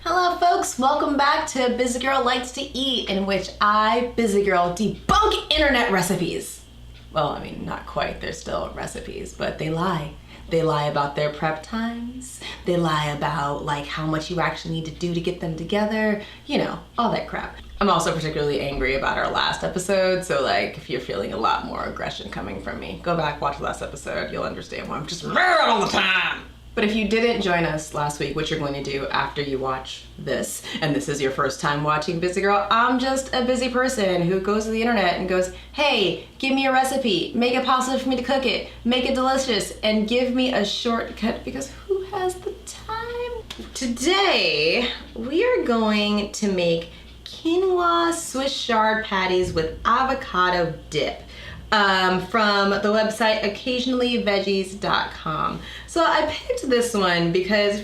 Hello folks, welcome back to Busy Girl Likes to Eat, in which I, Busy Girl, debunk internet recipes. Well, I mean, not quite, they're still recipes, but they lie. They lie about their prep times. They lie about like how much you actually need to do to get them together. You know, all that crap. I'm also particularly angry about our last episode, so like if you're feeling a lot more aggression coming from me, go back, watch the last episode, you'll understand why I'm just mad all the time. But if you didn't join us last week, what you're going to do after you watch this, and this is your first time watching Busy Girl, I'm just a busy person who goes to the internet and goes, hey, give me a recipe, make it possible for me to cook it, make it delicious, and give me a shortcut because who has the time? Today, we are going to make Quinoa Swiss Chard Patties with avocado dip. From the website occasionallyveggies.com. So I picked this one because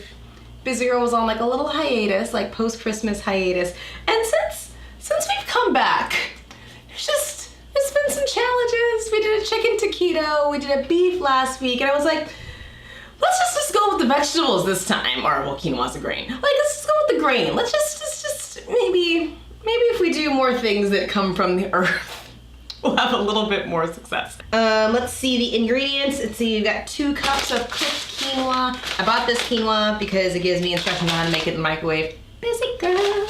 Busy Girl was on like a little hiatus, like post-Christmas hiatus. And since we've come back, there's been some challenges. We did a chicken taquito, we did a beef last week, and I was like, let's just go with the vegetables this time. Or, well, quinoa's a grain. Like, let's just go with the grain. Let's just maybe if we do more things that come from the earth, we'll have a little bit more success. Let's see the ingredients. Let's see, you've got 2 cups of cooked quinoa. I bought this quinoa because it gives me instructions on how to make it in the microwave. Busy girl.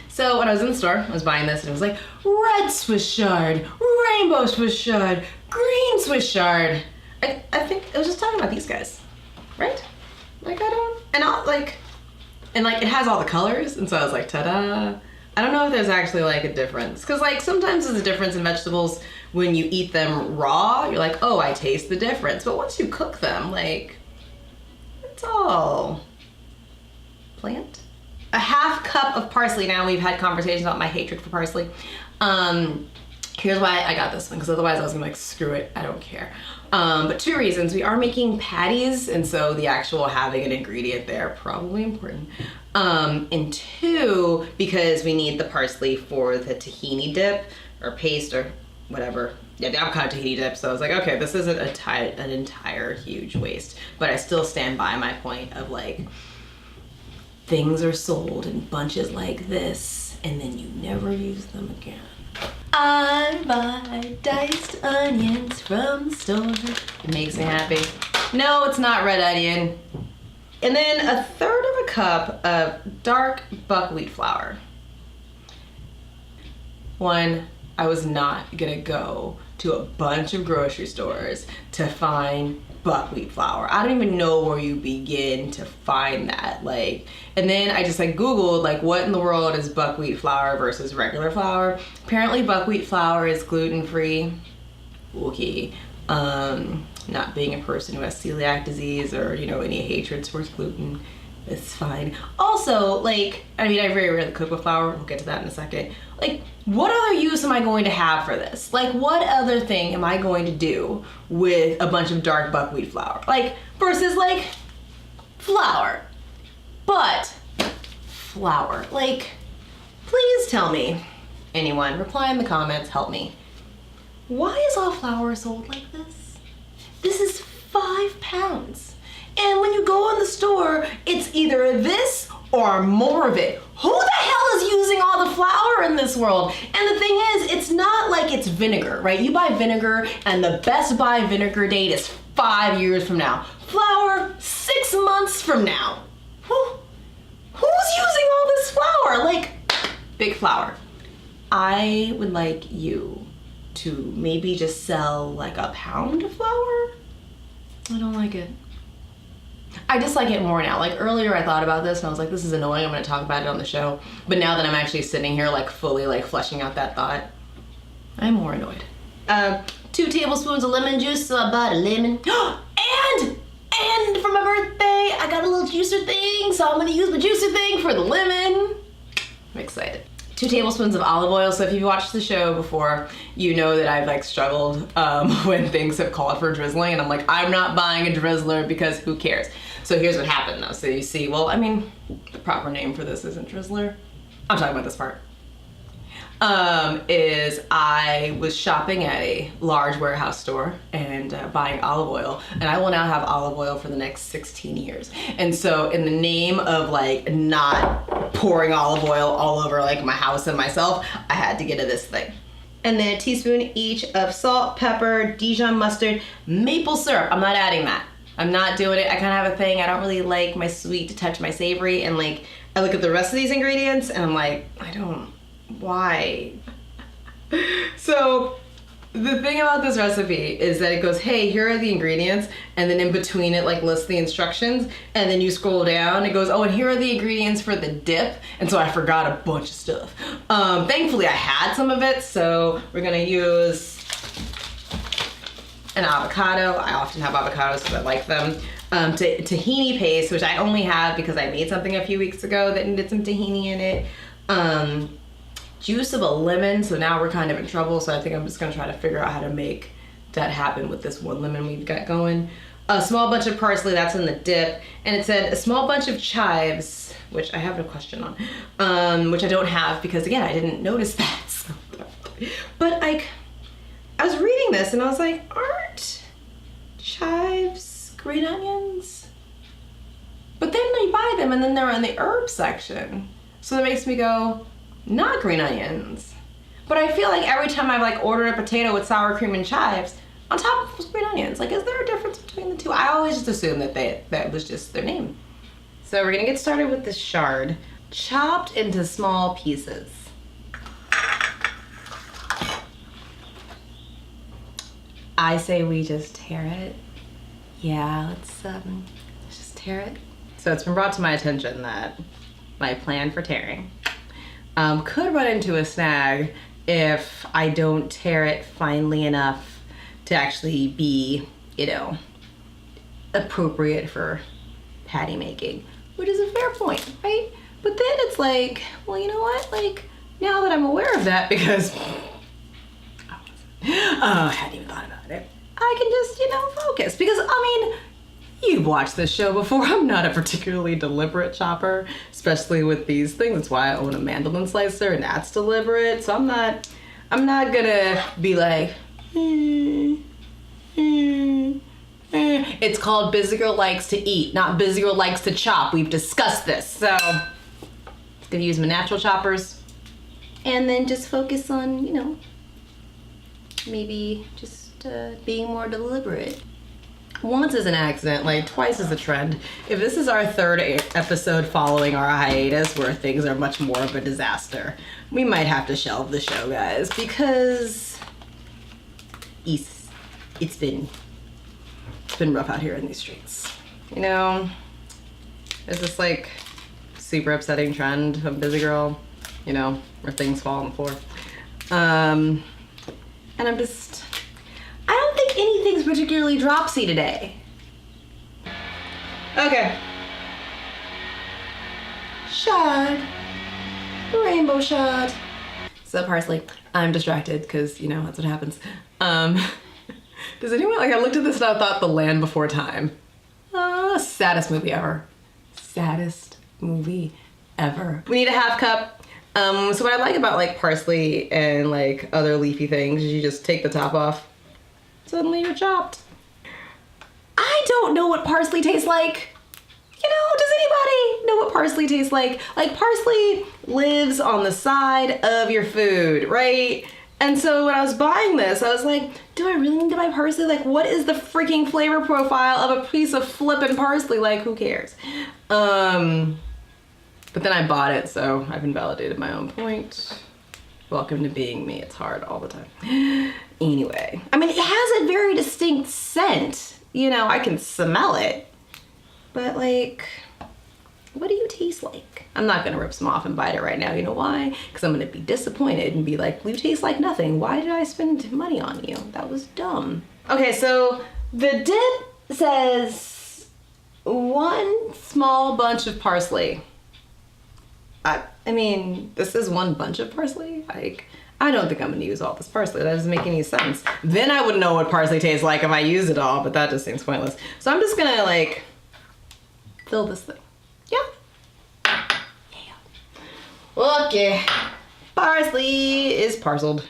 So when I was in the store, I was buying this and it was like, red Swiss chard, rainbow Swiss chard, green Swiss chard. I think it was just talking about these guys, right? Like and it has all the colors, and so I was like, ta-da. I don't know if there's actually like a difference, because like sometimes there's a difference in vegetables when you eat them raw. You're like, oh, I taste the difference. But once you cook them, like, it's all plant. A half cup of parsley. Now we've had conversations about my hatred for parsley. Here's why I got this one, because otherwise I was gonna like, screw it, I don't care. But 2 reasons. We are making patties, and so the actual having an ingredient there, probably important. And 2, because we need the parsley for the tahini dip, or paste, or whatever. Yeah, the avocado tahini dip. So I was like, okay, this isn't an entire huge waste, but I still stand by my point of like, things are sold in bunches like this, and then you never use them again. I buy diced onions from the store. It makes me happy. No, it's not red onion. And then 1/3 of a cup of dark buckwheat flour. I was not gonna go to a bunch of grocery stores to find buckwheat flour. I don't even know where you begin to find that. Like, and then I just like Googled like what in the world is buckwheat flour versus regular flour. Apparently buckwheat flour is gluten-free. Okay. Not being a person who has celiac disease or, you know, any hatred towards gluten, it's fine. Also, like, I mean, I very rarely cook with flour. We'll get to that in a second. Like, what other use am I going to have for this? Like, what other thing am I going to do with a bunch of dark buckwheat flour? Like, versus like flour. But flour, like, please tell me, anyone, reply in the comments, help me. Why is all flour sold like this? This is 5 pounds. And when you go in the store, it's either this or more of it. Who the hell is using all the flour in this world? And the thing is, it's not like it's vinegar, right? You buy vinegar and the best buy vinegar date is 5 years from now. Flour, 6 months from now. Who's using all this flour? Like, big flour. I would like you to maybe just sell like a pound of flour. I don't like it. I dislike it more now. Like earlier I thought about this and I was like, this is annoying, I'm gonna talk about it on the show. But now that I'm actually sitting here like fully like fleshing out that thought, I'm more annoyed. 2 tablespoons of lemon juice, so I bought a lemon. and for my birthday, I got a little juicer thing, so I'm gonna use my juicer thing for the lemon. I'm excited. 2 tablespoons of olive oil. So if you've watched the show before, you know that I've like struggled when things have called for drizzling, and I'm like, I'm not buying a drizzler because who cares? So here's what happened though. So you see, well, I mean, the proper name for this isn't drizzler. I'm talking about this part. Is I was shopping at a large warehouse store and buying olive oil, and I will now have olive oil for the next 16 years. And so in the name of like not pouring olive oil all over like my house and myself, I had to get to this thing. And then a teaspoon each of salt, pepper, Dijon mustard, maple syrup. I'm not adding that. I'm not doing it. I kind of have a thing. I don't really like my sweet to touch my savory. And like, I look at the rest of these ingredients and I'm like, why? So the thing about this recipe is that it goes, hey, here are the ingredients, and then in between it like lists the instructions, and then you scroll down, it goes, oh, and here are the ingredients for the dip, and so I forgot a bunch of stuff. Thankfully I had some of it, so we're gonna use an avocado. I often have avocados because I like them. Tahini paste, which I only have because I made something a few weeks ago that needed some tahini in it. Juice of a lemon, so now we're kind of in trouble, so I think I'm just gonna try to figure out how to make that happen with this one lemon we've got going. A small bunch of parsley, that's in the dip, and it said a small bunch of chives, which I have a question on, which I don't have because again, I didn't notice that. So. But I was reading this and I was like, aren't chives green onions? But then you buy them and then they're in the herb section. So that makes me go, not green onions. But I feel like every time I've like ordered a potato with sour cream and chives, on top was green onions. Like, is there a difference between the two? I always just assumed that that was just their name. So we're gonna get started with this chard, chopped into small pieces. I say we just tear it. Yeah, let's just tear it. So it's been brought to my attention that my plan for tearing could run into a snag if I don't tear it finely enough to actually be, you know, appropriate for patty making, which is a fair point, right? But then it's like, well, you know what? Like, now that I'm aware of that, because I hadn't even thought about it, I can just, you know, focus. Because, I mean, you've watched this show before. I'm not a particularly deliberate chopper, especially with these things. That's why I own a mandolin slicer, and that's deliberate. So I'm not gonna be like, It's called Busy Girl Likes to Eat, not Busy Girl Likes to Chop. We've discussed this. So I'm gonna use my natural choppers and then just focus on, you know, maybe just being more deliberate. Once is an accident, like twice is a trend. If this is our third episode following our hiatus where things are much more of a disaster, we might have to shelve the show, guys, because it's been rough out here in these streets. You know, there's this like super upsetting trend of Busy Girl, you know, where things fall on the floor. And I don't think anything's particularly dropsy today. Okay. Chard. Rainbow chard. So parsley. I'm distracted because, you know, that's what happens. Does anyone, like, I looked at this and I thought The Land Before Time. Saddest movie ever. Saddest movie ever. We need a half cup. So what I like about like parsley and like other leafy things is you just take the top off. Suddenly you're chopped. I don't know what parsley tastes like. You know, does anybody know what parsley tastes like? Like, parsley lives on the side of your food, right? And so when I was buying this, I was like, do I really need to buy parsley? Like, what is the freaking flavor profile of a piece of flippin' parsley? Like, who cares? But then I bought it, so I've invalidated my own point. Welcome to being me. It's hard all the time. Anyway, I mean, it has a very distinct scent. You know, I can smell it. But like, what do you taste like? I'm not gonna rip some off and bite it right now. You know why? Because I'm gonna be disappointed and be like, you taste like nothing. Why did I spend money on you? That was dumb. Okay, so the dip says 1 small bunch of parsley. I mean, this is 1 bunch of parsley. Like, I don't think I'm gonna use all this parsley. That doesn't make any sense. Then I would know what parsley tastes like if I use it all, but that just seems pointless. So I'm just gonna like fill this thing. Yeah. Okay. Parsley is parceled.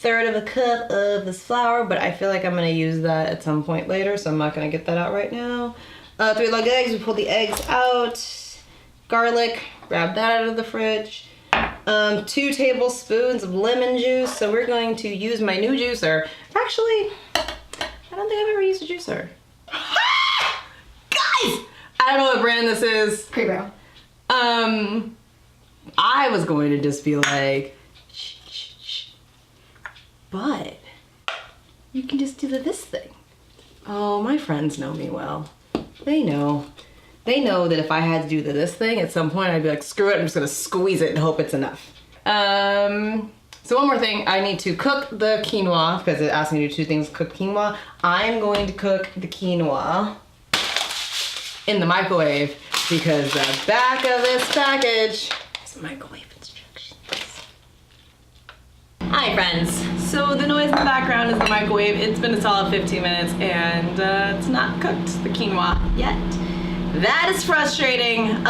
1/3 of a cup of this flour, but I feel like I'm gonna use that at some point later, so I'm not gonna get that out right now. 3 long eggs. We pull the eggs out. garlic, grab that out of the fridge. 2 tablespoons of lemon juice. So we're going to use my new juicer. Actually, I don't think I've ever used a juicer. Guys! I don't know what brand this is. Pre-bro. I was going to just be like, shh, shh, shh. But you can just do this thing. Oh, my friends know me well. They know. They know that if I had to do this thing at some point, I'd be like, screw it, I'm just gonna squeeze it and hope it's enough. So one more thing, I need to cook the quinoa, because it asked me to do 2 things, cook quinoa. I'm going to cook the quinoa in the microwave, because the back of this package is microwave instructions. Hi friends, so the noise in the background is the microwave. It's been a solid 15 minutes and it's not cooked, the quinoa, yet. That is frustrating.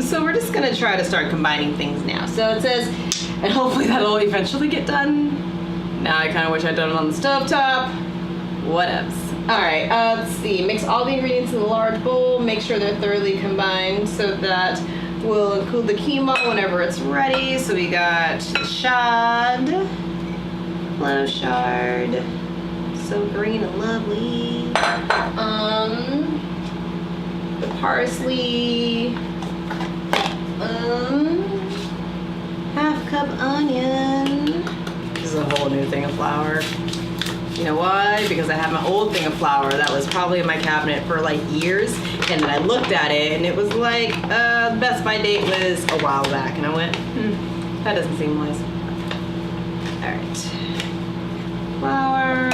So we're just gonna try to start combining things now. So it says, and hopefully that'll eventually get done. Now I kind of wish I'd done it on the stovetop. Whatevs. All right, let's see. Mix all the ingredients in a large bowl. Make sure they're thoroughly combined so that we'll include the quinoa whenever it's ready. So we got the shad, hello shard, so green and lovely. The parsley, half cup onion. This is a whole new thing of flour. You know why? Because I have my old thing of flour that was probably in my cabinet for like years, and then I looked at it and it was like the best by date was a while back, and I went, that doesn't seem wise. All right, flour.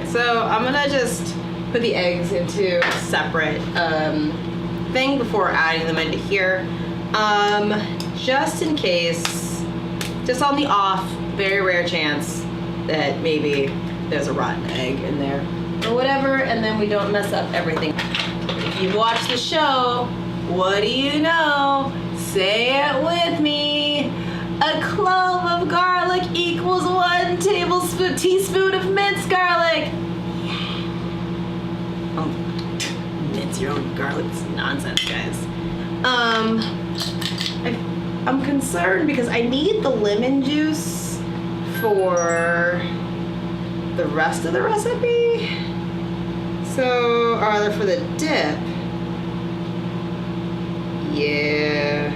So I'm gonna just put the eggs into a separate thing before adding them into here. Just in case, just on the off, very rare chance that maybe there's a rotten egg in there or whatever, and then we don't mess up everything. If you've watched the show, what do you know? Say it with me. A clove of garlic equals 1 teaspoon of minced garlic. Oh, mince your own garlic. It's nonsense, guys. I'm concerned because I need the lemon juice for the rest of the recipe. So, or rather for the dip. Yeah.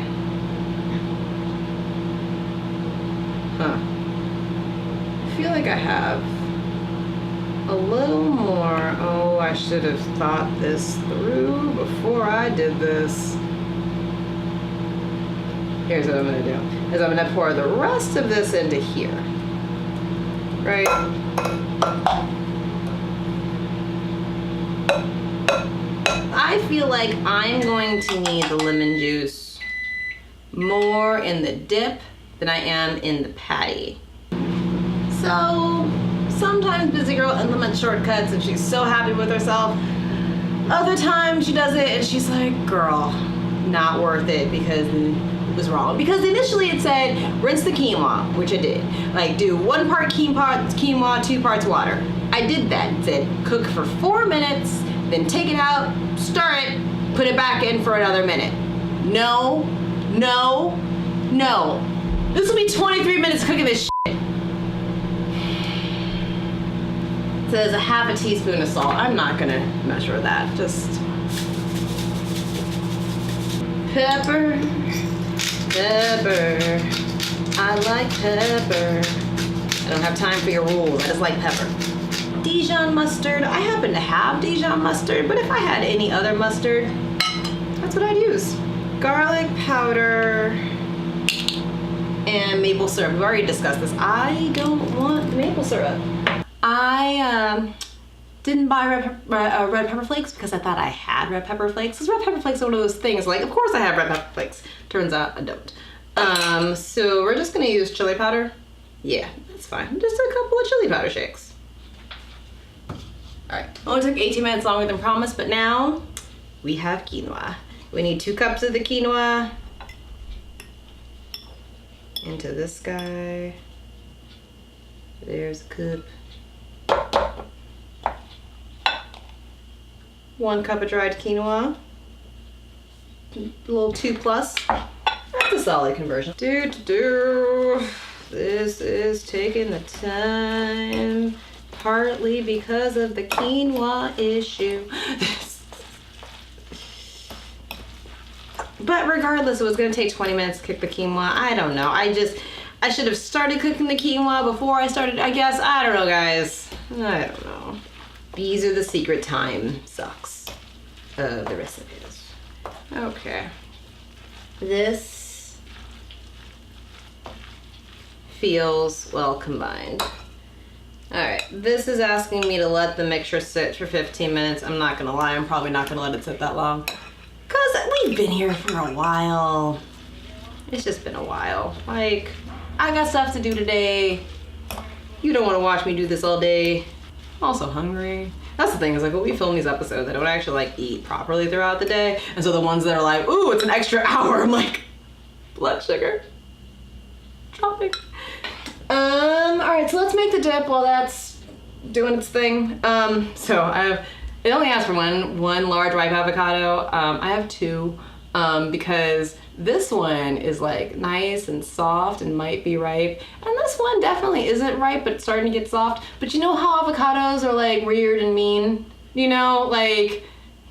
Huh. I feel like I have a little more. Oh, I should have thought this through before I did this. Here's what I'm gonna do, is I'm gonna pour the rest of this into here, right? I feel like I'm going to need the lemon juice more in the dip than I am in the patty. So sometimes busy girl implements shortcuts and she's so happy with herself. Other times she does it and she's like, girl, not worth it because it was wrong. Because initially it said rinse the quinoa, which I did. Like do 1 part quinoa, 2 parts water. I did that. It said cook for 4 minutes, then take it out, stir it, put it back in for another minute. No, no, no. This will be 23 minutes cooking this shit. It says 1/2 teaspoon of salt. I'm not gonna measure that. Just pepper, pepper. I like pepper. I don't have time for your rules. I just like pepper. Dijon mustard. I happen to have Dijon mustard, but if I had any other mustard, that's what I'd use. Garlic powder and maple syrup. We've already discussed this. I don't want maple syrup. I didn't buy red pepper flakes because I thought I had red pepper flakes. Because red pepper flakes are one of those things like, of course I have red pepper flakes. Turns out I don't. So we're just gonna use chili powder. Yeah, that's fine. Just a couple of chili powder shakes. All right, only took 18 minutes longer than promised, but now we have quinoa. We need 2 cups of the quinoa into this guy. There's a cup. 1 cup of dried quinoa. little 2+. That's a solid conversion. This is taking the time, partly because of the quinoa issue. But regardless, it was gonna take 20 minutes to cook the quinoa. I don't know. I should have started cooking the quinoa before I started, I guess. I don't know, guys. I don't know. These are the secret time sucks of the recipes. Okay. This feels well combined. All right, this is asking me to let the mixture sit for 15 minutes. I'm not gonna lie, I'm probably not gonna let it sit that long. Cause we've been here for a while. It's just been a while. Like, I got stuff to do today. You don't wanna watch me do this all day. I'm also hungry. That's the thing, is like when we film these episodes, I don't actually like eat properly throughout the day. And so the ones that are like, ooh, it's an extra hour, I'm like, blood sugar dropping. All right, so let's make the dip while that's doing its thing. So it only asks for one large ripe avocado. I have 2 because this one is like nice and soft and might be ripe. And this one definitely isn't ripe, but it's starting to get soft. But you know how avocados are like weird and mean? You know, like,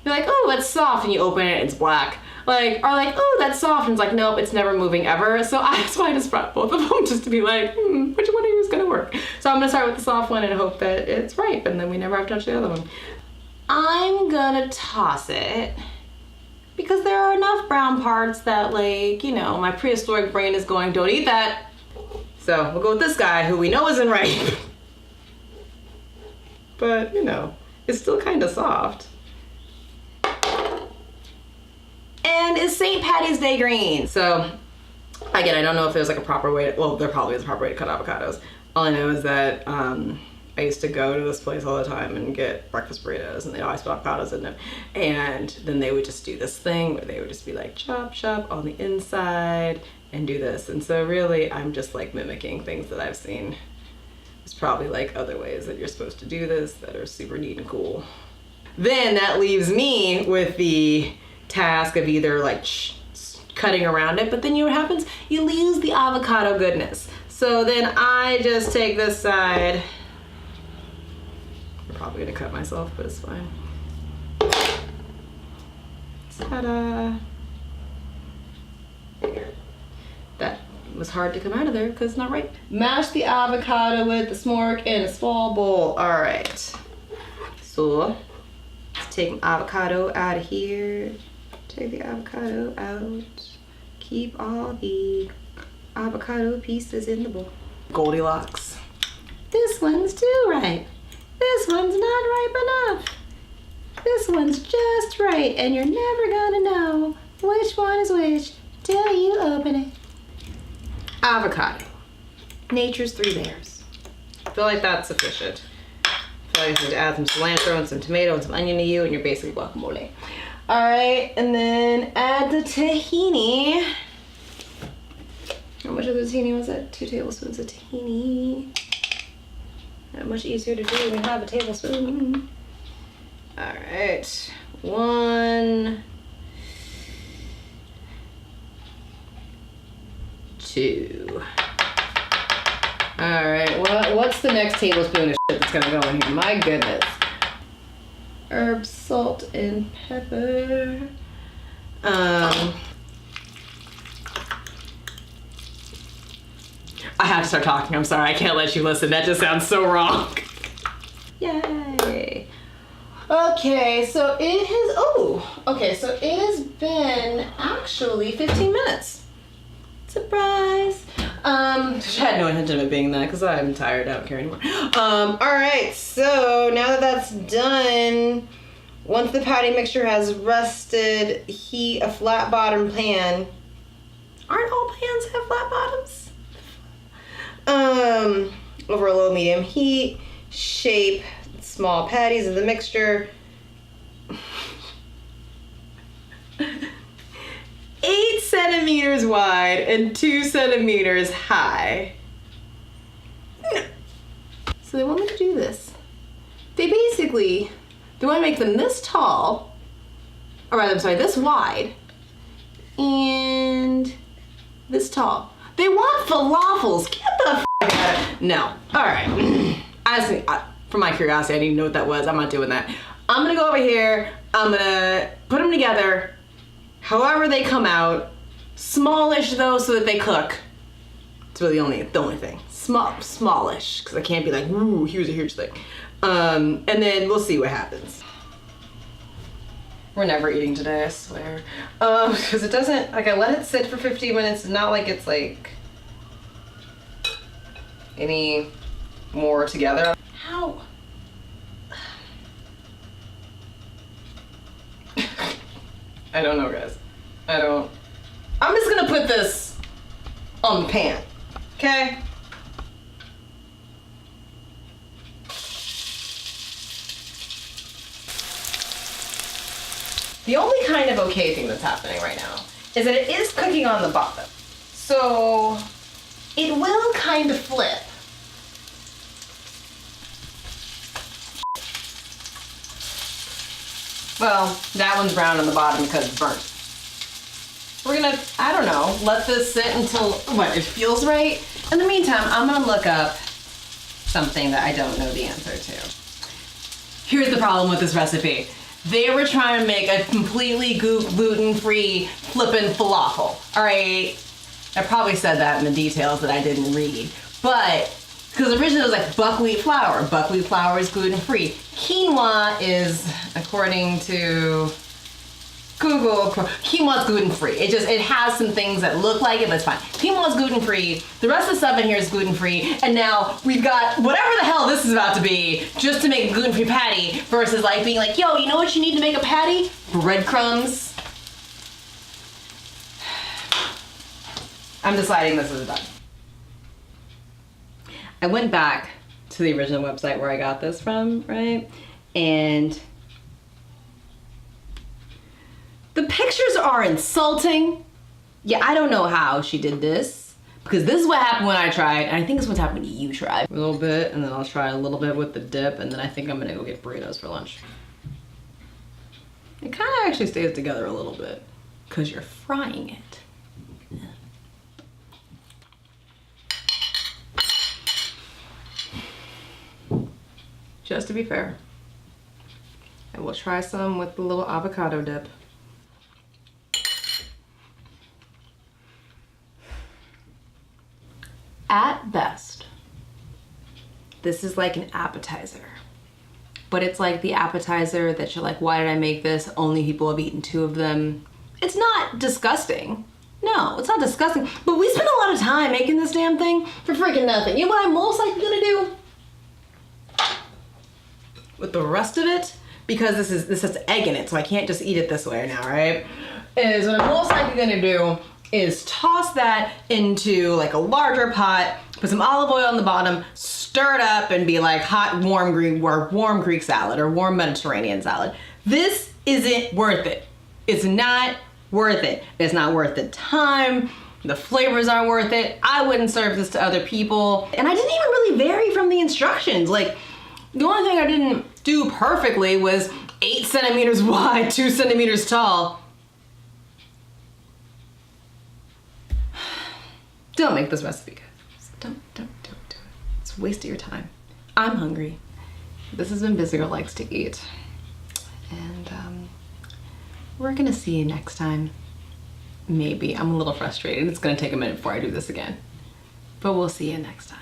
you're like, oh, it's soft, and you open it, it's black. Like, or like, oh, that's soft, and it's like, nope, it's never moving ever. So that's why I just brought both of them, just to be like, which one of you is gonna work? So I'm gonna start with the soft one and hope that it's ripe, and then we never have to touch the other one. I'm gonna toss it because there are enough brown parts that, like, you know, my prehistoric brain is going, don't eat that. So we'll go with this guy who we know isn't ripe. But, you know, it's still kind of soft. And it's St. Patty's Day green. So, again, I don't know if there's like a proper way well, there probably is a proper way to cut avocados. All I know is that I used to go to this place all the time and get breakfast burritos, and they always put avocados in them. And then they would just do this thing where they would just be like, chop, chop on the inside and do this. And so really, I'm just like mimicking things that I've seen. There's probably like other ways that you're supposed to do this that are super neat and cool. Then that leaves me with the task of either like cutting around it, but then you know what happens? You lose the avocado goodness. So then I just take this side. I'm probably gonna cut myself, but it's fine. Ta-da! That was hard to come out of there because it's not right. Mash the avocado with the smork in a small bowl. All right. So let's take my avocado out of here. Take the avocado out. Keep all the avocado pieces in the bowl. Goldilocks. This one's too ripe. This one's not ripe enough. This one's just right, and you're never gonna know which one is which till you open it. Avocado. Nature's 3 bears. I feel like that's sufficient. I feel like you need to add some cilantro and some tomato and some onion to you, and you're basically guacamole. All right, and then add the tahini. How much of the tahini was it? 2 tablespoons of tahini. Not much easier to do when you have a tablespoon. All right, 1, 2. All right, what's the next tablespoon of shit that's gonna go in here? My goodness. Herbs, salt, and pepper. I have to start talking. I'm sorry, I can't let you listen. That just sounds so wrong. Yay. Okay, so it has been actually 15 minutes. Surprise. I had no intention of it being that because I'm tired. I don't care anymore. All right, so now that that's done, once the patty mixture has rested, heat a flat bottom pan. Aren't all pans have flat bottoms? Over a low medium heat, shape small patties of the mixture. 8 centimeters wide and 2 centimeters high. So they want me to do this. They want to make them this tall, or rather, I'm sorry, this wide, and this tall. They want falafels. Get the f out of. No. All right. For my curiosity, I didn't even know what that was. I'm not doing that. I'm gonna go over here. I'm gonna put them together. However they come out. Smallish though, so that they cook. It's really the only thing. Smallish, because I can't be like, ooh, here's a huge thing. And then we'll see what happens. We're never eating today, I swear. Because it doesn't, like I let it sit for 15 minutes. It's not like it's like any more together. How? I don't know, guys. I'm just gonna put this on the pan, okay? The only kind of okay thing that's happening right now is that it is cooking on the bottom. So it will kind of flip. Well, that one's brown on the bottom because it's burnt. We're gonna, I don't know, let this sit until, what, it feels right? In the meantime, I'm gonna look up something that I don't know the answer to. Here's the problem with this recipe. They were trying to make a completely gluten-free flippin' falafel, all right? I probably said that in the details that I didn't read, but, because originally it was like buckwheat flour. Buckwheat flour is gluten-free. Quinoa is, according to Google, quinoa is gluten-free. It has some things that look like it, but it's fine. Quinoa is gluten-free. The rest of the stuff in here is gluten-free. And now we've got whatever the hell this is about to be just to make a gluten-free patty versus like being like, yo, you know what you need to make a patty? Breadcrumbs. I'm deciding this is done. I went back to the original website where I got this from, right? And the pictures are insulting. Yeah, I don't know how she did this because this is what happened when I tried, and I think this is what's happened when you try. A little bit, and then I'll try a little bit with the dip, and then I think I'm gonna go get burritos for lunch. It kind of actually stays together a little bit because you're frying it. Just to be fair, I will try some with the little avocado dip. At best, this is like an appetizer, but it's like the appetizer that you're like, why did I make this? Only people have eaten 2 of them. It's not disgusting. No, it's not disgusting, but we spent a lot of time making this damn thing for freaking nothing. You know what I'm most likely gonna do with the rest of it? Because this has egg in it, so I can't just eat it this way now, right? Is what I'm most likely gonna do is toss that into like a larger pot, put some olive oil on the bottom, stir it up, and be like hot, warm Greek salad or warm Mediterranean salad. This isn't worth it. It's not worth it. It's not worth the time. The flavors aren't worth it. I wouldn't serve this to other people. And I didn't even really vary from the instructions. Like, the only thing I didn't do perfectly was 8 centimeters wide, 2 centimeters tall. Don't make this recipe, guys. Don't do it. It's a waste of your time. I'm hungry. This has been Busy Girl Likes to Eat. And we're gonna see you next time. Maybe. I'm a little frustrated. It's gonna take a minute before I do this again. But we'll see you next time.